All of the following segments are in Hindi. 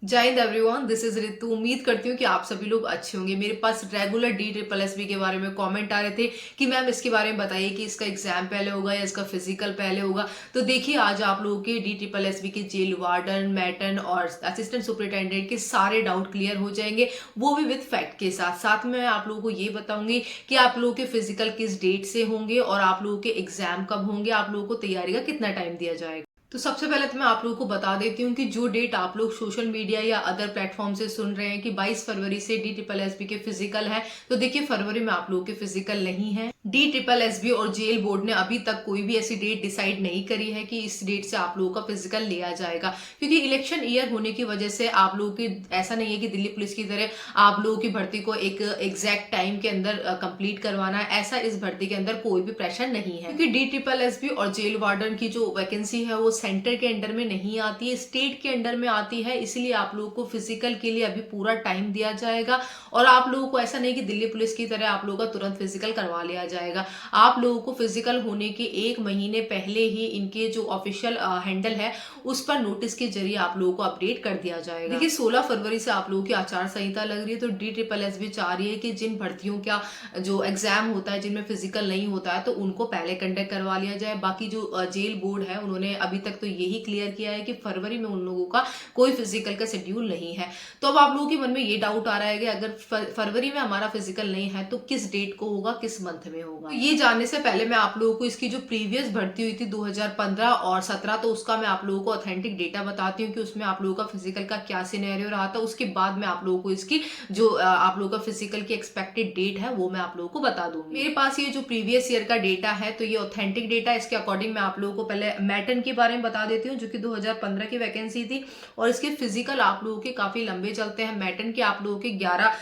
जय Hind everyone, this is Ritu. उम्मीद करती हूँ कि आप सभी लोग अच्छे होंगे। मेरे पास regular D triple S B के बारे में कमेंट आ रहे थे कि मैम इसके बारे में बताइए कि इसका एग्जाम पहले होगा या इसका फिजिकल पहले होगा। तो देखिए, आज आप लोगों के डी ट्रिपल एस बी के जेल वार्डन, मैटन और असिस्टेंट सुपरिटेंडेंट के सारे डाउट क्लियर हो जाएंगे, वो भी विद फैक्ट के साथ। साथ में मैं आप लोगों को ये बताऊंगी कि आप लोगों के फिजिकल किस डेट से होंगे और आप लोगों के एग्जाम कब होंगे, आप लोगों को तैयारी का कितना टाइम दिया जाएगा। तो सबसे पहले तो मैं आप लोगों को बता देती हूँ कि जो डेट आप लोग सोशल मीडिया या अदर प्लेटफॉर्म से सुन रहे हैं कि 22 फरवरी से डी ट्रिपल एस बी के फिजिकल है, तो देखिए फरवरी में आप लोगों के फिजिकल नहीं है। डी ट्रिपल एस बी और जेल बोर्ड ने अभी तक कोई भी ऐसी डेट डिसाइड नहीं करी है कि इस डेट से आप लोगों का फिजिकल लिया जाएगा, क्योंकि इलेक्शन ईयर होने की वजह से आप लोगों की ऐसा नहीं है कि दिल्ली पुलिस की तरह आप लोगों की भर्ती को एक एग्जैक्ट टाइम के अंदर कंप्लीट करवाना है। ऐसा इस भर्ती के अंदर कोई भी प्रेशर नहीं है, क्योंकि डी ट्रिपल एस बी और जेल वार्डन की जो वैकेंसी है वो सेंटर के अंडर में नहीं आती है, स्टेट के अंडर में आती है। इसलिए आप लोगों को फिजिकल के लिए अभी पूरा टाइम दिया जाएगा और आप लोगों को ऐसा नहीं कि दिल्ली पुलिस की तरह आप लोगों का तुरंत फिजिकल करवा लिया जाएगा। आप लोगों को फिजिकल होने के 1 महीने पहले ही इनके जो ऑफिशियल हैंडल है उस पर नोटिस के जरिए आप लोगों को अपडेट कर दिया जाएगा। देखिए 16 फरवरी से आप लोगों की आचार संहिता लग रही है, तो डी ट्रिपल एस भी चाह रही है कि जिन भर्तियों का जो एग्जाम होता है जिनमें फिजिकल नहीं होता है तो उनको पहले कंडक्ट करवा लिया जाए। बाकी जो जेल बोर्ड है उन्होंने अभी तक तो यही क्लियर किया है कि फरवरी में उन लोगों का कोई फिजिकल का शेड्यूल नहीं है। तो अब आप लोगों के मन में ये डाउट आ रहा है कि अगर फरवरी में हमारा फिजिकल नहीं है तो किस डेट को होगा, किस मंथ में होगा। तो ये जानने से पहले मैं आप लोगों को इसकी जो प्रीवियस भर्ती हुई थी 2015 और 17, तो उसका मैं आप लोगों को ऑथेंटिक डेटा बताती हूँ कि उसमें आप लोगों का फिजिकल का क्या सिनेरियो रहा था। उसके बाद मैं आप लोगों को इसकी जो आप लोगों का फिजिकल की एक्सपेक्टेड डेट है वो मैं आप लोगों को बता दूंगी। मेरे पास ये जो प्रीवियस ईयर का डेटा है तो ये ऑथेंटिक डेटा, इसके अकॉर्डिंग मैं आप लोगों को पहले मैटन के बारे में बता देती हूँ जो कि 2015 की वैकेंसी थी और इसके फिजिकल आप लोगों के काफी लंबे चलते हैं। मैटन के आप लोगों के 11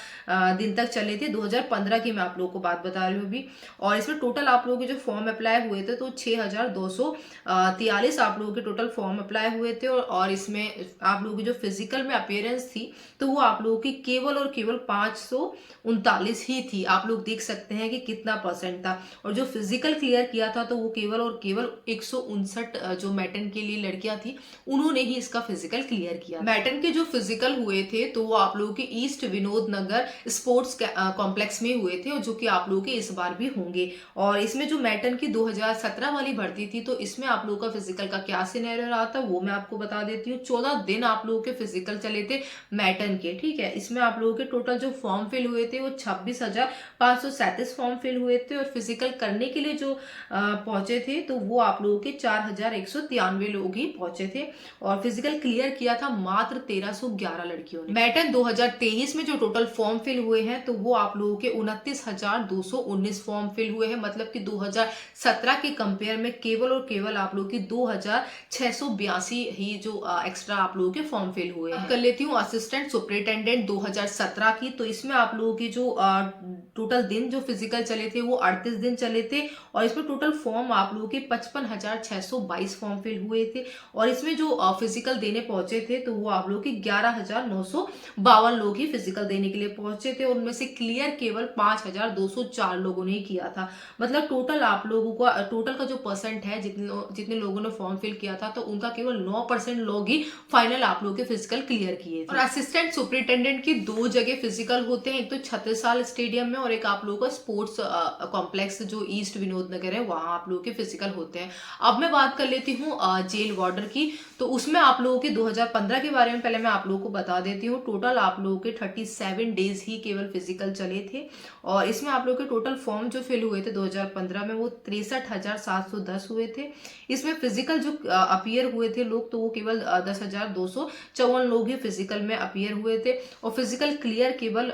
दिन तक चले थे। 2015 की मैं आप लोगों को बात बता रही हूँ अभी। और इसमें टोटल आप लोगों के जो फॉर्म अप्लाई हुए थे तो 6243 आप लोगों के टोटल फॉर्म अप्लाई हुए थे और इसमें आप लोगों की जो फिजिकल में अपीयरेंस थी तो वो आप लोगों की केवल और केवल 539 ही थी। आप लोग देख सकते हैं कि कितना परसेंट था। और जो फिजिकल क्लियर किया था तो वो केवल और केवल 159 जो मैटन के लिए लड़कियां थी उन्होंने ही इसका फिजिकल क्लियर किया। मैटन के जो फिजिकल हुए थे तो वो आप लोगों के ईस्ट विनोद नगर स्पोर्ट्स कॉम्प्लेक्स में हुए थे और जो कि आप लोगों के इस बार भी होंगे। और इसमें जो मैटन की 2017 वाली भर्ती थी तो इसमें आप लोगों का फिजिकल का क्या सिनेरियो रहा था वो मैं आपको बता देती हूँ। 14 दिन आप लोगों के फिजिकल चले थे मैटन के, ठीक है। इसमें आप लोगों के टोटल जो फॉर्म फिल हुए थे वो 26,537 फॉर्म फिल हुए थे और फिजिकल करने के लिए जो पहुंचे थे तो वो आप लोगों के 4,193 लोग ही पहुंचे थे और फिजिकल क्लियर किया था मात्र 1311 लड़कियों ने। मैटन 2023 में जो टोटल फॉर्म फिल हुए हैं तो वो आप लोगों के 29,219 फॉर्म फिल हुए हैं, मतलब कि 2017 के कंपेयर में केवल और केवल आप लोगों की 2,682 ही जो एक्स्ट्रा आप लोगों के फॉर्म फिल हुए हैं। कर लेती हूँ असिस्टेंट सुपरिटेंडेंट 2017 की, तो इसमें आप लोगों की जो टोटल दिन जो फिजिकल चले थे वो 38 दिन चले थे और इसमें टोटल फॉर्म आप लोगों के 55,622 फॉर्म फिल हुए थे और इसमें जो फिजिकल देने पहुंचे थे तो वो आप लोगों के 11,952 लोग ही फिजिकल देने के लिए पहुंचे थे और उनमें से क्लियर केवल 5,204 लोगों ने ही किया था। मतलब टोटल आप लोगों का टोटल का जो परसेंट है जितने लोगों ने फॉर्म फिल किया था तो उनका केवल 9% लोग ही फाइनल आप लोगों के फिजिकल क्लियर किए थे। और असिस्टेंट सुपरिटेंडेंट की 2 जगह फिजिकल होते हैं, एक तो छत्रसाल स्टेडियम में और एक आप लोगों का स्पोर्ट्स कॉम्प्लेक्स जो ईस्ट विनोद नगर है वहां आप लोगों के फिजिकल होते हैं। अब मैं बात कर लेती हूँ जेल वार्डर की, तो उसमें आप लोगों के 2015 के बारे में पहले मैं आप लोगों को बता देती हूँ। टोटल आप लोगों के 37 डेज ही केवल फिजिकल चले थे और इसमें आप लोगों के टोटल फॉर्म जो फिल हुए थे 2015 में वो 63,710 हुए थे। इसमें फिजिकल जो अपीयर हुए थे लोग तो वो केवल 10,254 लोग ही फिजिकल में अपीयर हुए थे और फिजिकल क्लियर केवल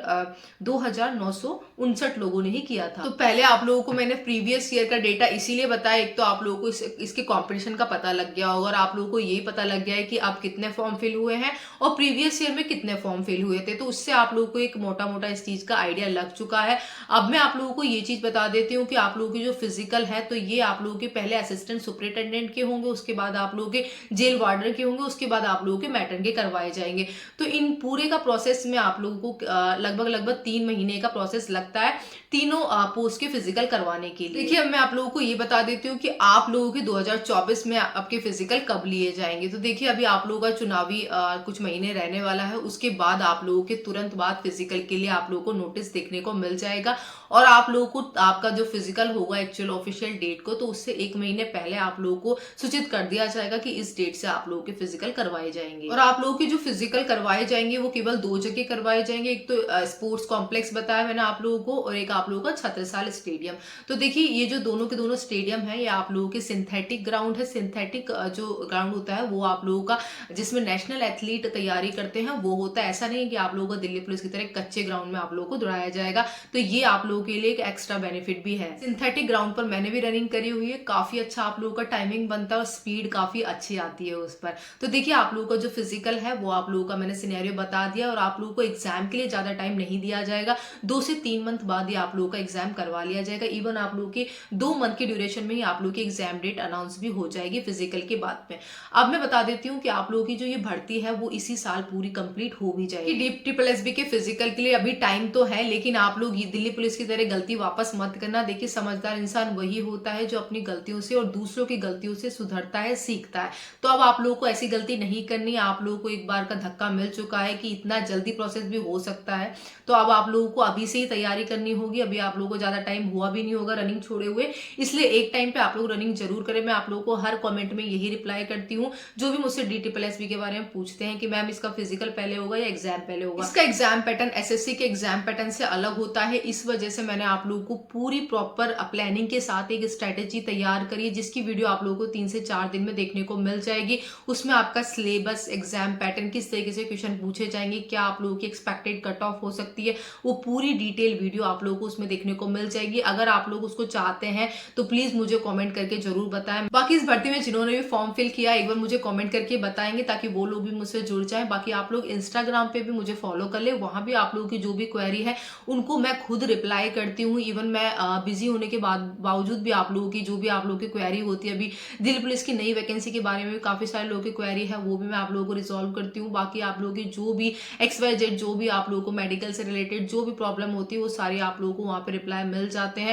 2,959 लोगों ने ही किया था। तो पहले आप लोगों को मैंने प्रीवियस ईयर का डेटा इसीलिए बताया, एक तो आप लोगों को इसके कॉम्पिटिशन का पता लग गया होगा और आप लोगों को यही पता लग गया है कि आप कितने फॉर्म फिल हुए हैं और प्रीवियस ईयर में कितने फॉर्म फिल हुए थे, तो उससे आप लोगों को एक मोटा मोटा इस चीज का आइडिया लग चुका है। अब मैं आप लोगों को ये चीज बता बता देती हूँ कि आप लोगों की जो फिजिकल है तो ये आप लोगों के पहले असिस्टेंट सुपरिटेंडेंट के होंगे, उसके बाद आप लोगों के जेल वार्डर के होंगे, उसके बाद आप लोगों के मैट्रन के करवाए जाएंगे। तो इन पूरे का प्रोसेस में आप लोगों को लगभग 3 महीने का प्रोसेस लगता है तीनों पोस्ट के फिजिकल करवाने के लिए। देखिए अब मैं आप लोगों को ये बता देती हूँ कि आप लोगों के 2024 में आपके फिजिकल कब लिए जाएंगे। तो देखिए अभी आप लोगों का चुनावी कुछ महीने रहने वाला है, उसके बाद आप लोगों के तुरंत बाद फिजिकल के लिए आप लोगों को नोटिस देखने को मिल जाएगा और आप लोगों को आपका जो फिजिकल होगा एक्चुअल ऑफिशियल डेट को, तो उससे 1 महीने पहले आप लोगों को सूचित कर दिया जाएगा कि इस डेट से आप लोगों के फिजिकल करवाए जाएंगे। और आप लोगों के जो फिजिकल करवाए जाएंगे वो केवल 2 जगह करवाए जाएंगे, एक तो स्पोर्ट्स कॉम्प्लेक्स बताया मैंने आप लोगों को और एक आप लोगों का छत्रसाल स्टेडियम। तो देखिए ये जो दोनों के दोनों स्टेडियम है ये आप लोगों के सिंथेटिक ग्राउंड है। सिंथेटिक जो ग्राउंड होता है वो आप लोगों का जिसमें नेशनल एथलीट तैयारी करते हैं वो होता है। ऐसा नहीं है कि आप लोगों को दिल्ली पुलिस की तरह कच्चे ग्राउंड में आप लोगों को दौड़ाया जाएगा, तो ये आप लोगों के लिए एक एक्स्ट्रा बेनिफिट भी है। सिंथेटिक ग्राउंड पर मैंने भी रनिंग करी हुई है, काफी अच्छा आप लोगों का टाइमिंग बनता है और स्पीड काफी अच्छी आती है उस पर। तो देखिए आप लोगों का जो फिजिकल है वो आप लोगों का मैंने सिनेरियो बता दिया और आप लोगों को एग्जाम के लिए ज्यादा टाइम नहीं दिया जाएगा। 2 से 3 मंथ बाद ही आप लोगों का एग्जाम करवा लिया जाएगा। इवन आप लोगों के 2 मंथ के ड्यूरेशन में ही आप लोगों की एग्जाम डेट अनाउंस भी हो जाएगी फिजिकल के बाद में। अब मैं बता देती हूँ कि आप लोगों की जो ये भर्ती है वो इसी साल पूरी कंप्लीट हो भी जाएगी। DPSB के फिजिकल के लिए अभी टाइम तो है, लेकिन आप लोग दिल्ली पुलिस की तरह गलती वापस मत करना। देखिए समझदार इंसान वही होता है जो अपनी गलतियों से और दूसरों की गलतियों से सुधरता है, सीखता है। तो अब आप लोगों को ऐसी गलती नहीं करनी है। आप लोगों को एक बार का धक्का मिल चुका है कि इतना जल्दी प्रोसेस भी हो सकता है, तो अब आप लोगों को अभी से ही तैयारी करनी होगी। अभी आप लोगों को ज्यादा टाइम हुआ भी नहीं होगा रनिंग छोड़े हुए, इसलिए एक टाइम पे आप लोग रनिंग जरूर करें। मैं आप लोगों को हर कमेंट में यही रिप्लाई करती हूँ जो भी मुझसे DPSB के बारे में पूछते हैं कि मैम इसका फिजिकल पहले होगा या एग्जाम पहले होगा। इसका एग्जाम पैटर्न SSC के एग्जाम पैटर्न से अलग होता है, इस वजह से मैंने आप लोगों को पूरी प्रॉपर प्लानिंग के साथ एक स्ट्रेटेजी तैयार करी है जिसकी वीडियो आप लोगों को 3 से 4 दिन में देखने को मिल जाएगी। उसमें आपका सिलेबस, एग्जाम पैटर्न, किस तरीके से क्वेश्चन पूछे जाएंगे, क्या आप लोगों की एक्सपेक्टेड कट ऑफ हो सकती है, वो पूरी डिटेल वीडियो आप लोगों को उसमें देखने को मिल जाएगी। अगर आप लोग उसको चाहते हैं तो प्लीज मुझे कमेंट करके जरूर बताएं। बाकी इस भर्ती में जिन्होंने भी फॉर्म फिल किया एक बार मुझे कमेंट करके बताएंगे ताकि वो लोग भी मुझसे जुड़ जाएं। बाकी आप लोग इंस्टाग्राम पे भी मुझे फॉलो कर ले, वहां भी आप लोगों की जो भी क्वेरी है उनको मैं खुद रिप्लाई करती हूँ। इवन मैं बिजी होने के बावजूद भी आप लोगों की जो भी आप लोगों की क्वेरी होती है, अभी दिल्ली पुलिस की नई वैकेंसी के बारे में भी काफी सारे लोगों की क्वेरी है वो भी मैं आप लोगों को रिजॉल्व करती हूँ। बाकी आप लोगों की जो भी XYZ जो भी आप लोगों को मेडिकल से रिलेटेड जो भी प्रॉब्लम होती है वो सारी आप लोगों को वहां पे रिप्लाई मिल जाते हैं।